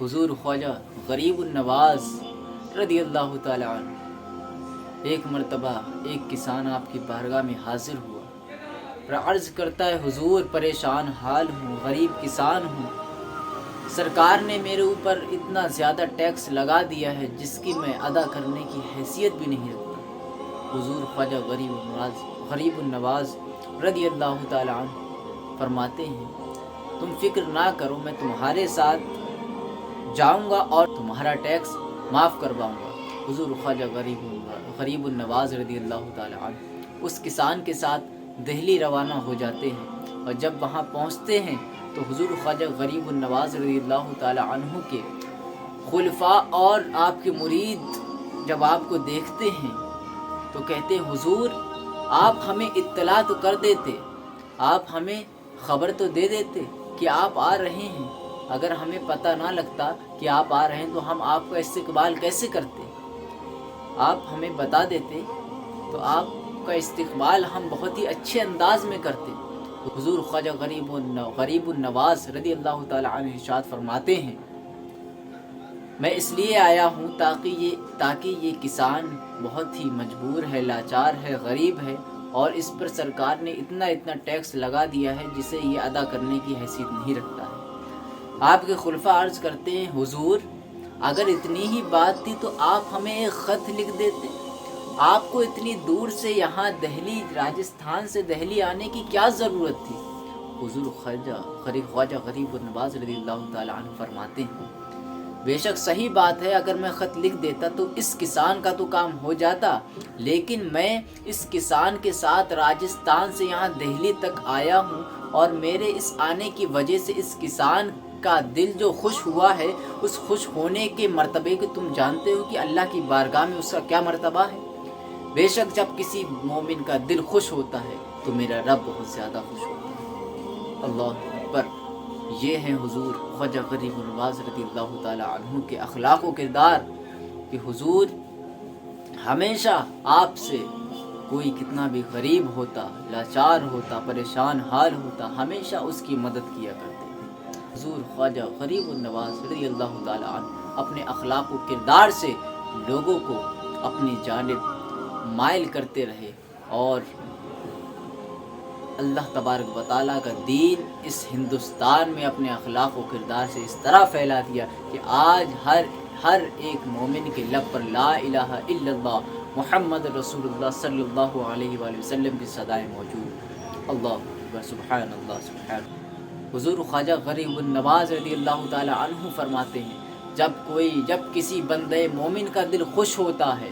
حضور خواجہ غریب النواز رضی اللہ تعالی عنہ، ایک مرتبہ ایک کسان آپ کی بارگاہ میں حاضر ہوا اور عرض کرتا ہے حضور پریشان حال ہوں، غریب کسان ہوں، سرکار نے میرے اوپر اتنا زیادہ ٹیکس لگا دیا ہے جس کی میں ادا کرنے کی حیثیت بھی نہیں رکھتا۔ حضور خواجہ غریب النواز رضی اللہ تعالی عنہ فرماتے ہیں تم فکر نہ کرو، میں تمہارے ساتھ جاؤں گا اور تمہارا ٹیکس معاف کرواؤں گا۔ حضور خواجہ غریب النواز رضی اللہ تعالی عنہ اس کسان کے ساتھ دہلی روانہ ہو جاتے ہیں، اور جب وہاں پہنچتے ہیں تو حضور خواجہ غریب النواز رضی اللہ تعالی عنہ کے خلفاء اور آپ کے مرید جب آپ کو دیکھتے ہیں تو کہتے ہیں حضور آپ ہمیں اطلاع تو کر دیتے، آپ ہمیں خبر تو دے دیتے کہ آپ آ رہے ہیں، اگر ہمیں پتہ نہ لگتا کہ آپ آ رہے ہیں تو ہم آپ کا استقبال کیسے کرتے؟ آپ ہمیں بتا دیتے تو آپ کا استقبال ہم بہت ہی اچھے انداز میں کرتے۔ حضور خواجہ غریب النواز رضی اللہ تعالی عنہ ارشاد فرماتے ہیں میں اس لیے آیا ہوں تاکہ یہ کسان بہت ہی مجبور ہے، لاچار ہے، غریب ہے، اور اس پر سرکار نے اتنا ٹیکس لگا دیا ہے جسے یہ ادا کرنے کی حیثیت نہیں رکھتا ہے۔ آپ کے خلفاء عرض کرتے ہیں حضور اگر اتنی ہی بات تھی تو آپ ہمیں ایک خط لکھ دیتے، آپ کو اتنی دور سے یہاں دہلی، راجستھان سے دہلی آنے کی کیا ضرورت تھی؟ حضور خواجہ غریب النواز رضی اللہ تعالی عنہ فرماتے ہیں بے شک صحیح بات ہے، اگر میں خط لکھ دیتا تو اس کسان کا تو کام ہو جاتا، لیکن میں اس کسان کے ساتھ راجستھان سے یہاں دہلی تک آیا ہوں، اور میرے اس آنے کی وجہ سے اس کسان کا دل جو خوش ہوا ہے، اس خوش ہونے کے مرتبے کو تم جانتے ہو کہ اللہ کی بارگاہ میں اس کا کیا مرتبہ ہے۔ بے شک جب کسی مومن کا دل خوش ہوتا ہے تو میرا رب بہت زیادہ خوش ہوتا ہے۔ اللہ اکبر۔ یہ ہیں حضور خواجہ غریب النواز رضی اللہ تعالی عنہ کے اخلاق و کردار کہ حضور ہمیشہ آپ سے کوئی کتنا بھی غریب ہوتا، لاچار ہوتا، پریشان حال ہوتا، ہمیشہ اس کی مدد کیا کرتے تھے۔ حضور خواجہ غریب النواز رضی اللہ تعالی عنہ اپنے اخلاق و کردار سے لوگوں کو اپنی جانب مائل کرتے رہے، اور اللہ تبارک و تعالیٰ کا دین اس ہندوستان میں اپنے اخلاق و کردار سے اس طرح پھیلا دیا کہ آج ہر ایک مومن کے لب پر لا الہ الا اللہ محمد رسول اللہ صلی اللہ علیہ وآلہ وسلم کی صدائیں موجود۔ اللہ اکبر، سبحان اللہ، سبحان اللہ۔ حضور خواجہ غریب النواز رضی اللہ تعالی عنہ فرماتے ہیں جب کسی بندے مومن کا دل خوش ہوتا ہے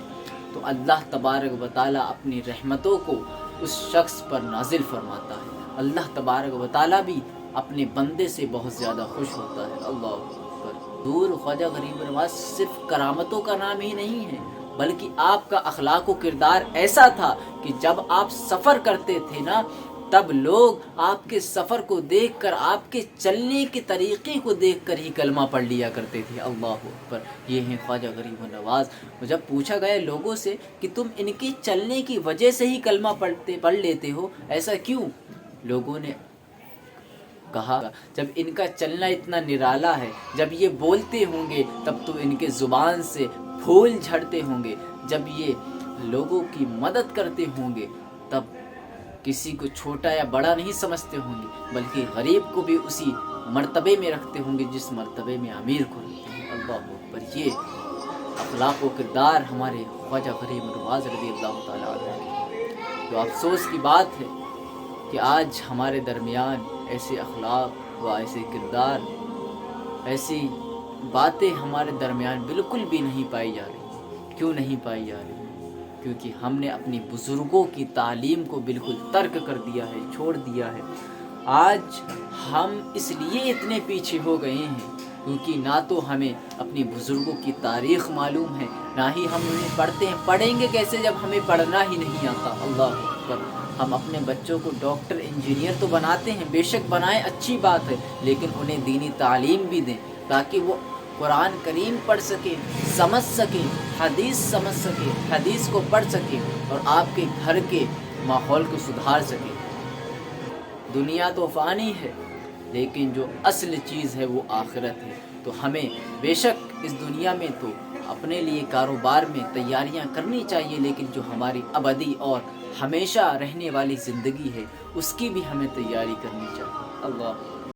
تو اللہ تبارک و تعالیٰ اپنی رحمتوں کو اس شخص پر نازل فرماتا ہے۔ اللہ تبارک و تعالیٰ بھی اپنے بندے سے بہت زیادہ خوش ہوتا ہے۔ اللہ اکبر۔ حضور خواجہ غریب النواز صرف کرامتوں کا نام ہی نہیں ہے، بلکہ آپ کا اخلاق و کردار ایسا تھا کہ جب آپ سفر کرتے تھے نا، تب لوگ آپ کے سفر کو دیکھ کر، آپ کے چلنے کے طریقے کو دیکھ کر ہی کلمہ پڑھ لیا کرتے تھے۔ اللہ اکبر۔ یہ ہیں خواجہ غریب النواز۔ جب پوچھا گیا لوگوں سے کہ تم ان کے چلنے کی وجہ سے ہی کلمہ پڑھ لیتے ہو، ایسا کیوں؟ لوگوں نے کہا جب ان کا چلنا اتنا نرالا ہے، جب یہ بولتے ہوں گے تب تو ان کے زبان سے پھول جھڑتے ہوں گے، جب یہ لوگوں کی مدد کرتے ہوں گے تب کسی کو چھوٹا یا بڑا نہیں سمجھتے ہوں گے، بلکہ غریب کو بھی اسی مرتبے میں رکھتے ہوں گے جس مرتبے میں امیر کو رکھتے ہیں۔ اللہ اکبر۔ یہ اخلاق و کردار ہمارے خواجہ غریب النواز رضی اللہ تعالیٰ عنہ۔ تو افسوس کی بات ہے کہ آج ہمارے درمیان ایسے اخلاق و ایسے کردار، ایسی باتیں ہمارے درمیان بالکل بھی نہیں پائی جا رہی۔ کیوں نہیں پائی جا رہی؟ کیونکہ ہم نے اپنی بزرگوں کی تعلیم کو بالکل ترک کر دیا ہے، چھوڑ دیا ہے۔ آج ہم اس لیے اتنے پیچھے ہو گئے ہیں کیونکہ نہ تو ہمیں اپنی بزرگوں کی تاریخ معلوم ہے، نہ ہی ہم انہیں پڑھتے ہیں۔ پڑھیں گے کیسے جب ہمیں پڑھنا ہی نہیں آتا؟ اللہ اکبر۔ ہم اپنے بچوں کو ڈاکٹر، انجینئر تو بناتے ہیں، بے شک بنائیں، اچھی بات ہے، لیکن انہیں دینی تعلیم بھی دیں تاکہ وہ قرآن کریم پڑھ سکیں، سمجھ سکیں، حدیث سمجھ سکیں، حدیث کو پڑھ سکیں، اور آپ کے گھر کے ماحول کو سدھار سکیں۔ دنیا تو فانی ہے، لیکن جو اصل چیز ہے وہ آخرت ہے۔ تو ہمیں بے شک اس دنیا میں تو اپنے لیے کاروبار میں تیاریاں کرنی چاہیے، لیکن جو ہماری ابدی اور ہمیشہ رہنے والی زندگی ہے اس کی بھی ہمیں تیاری کرنی چاہیے۔ اللہ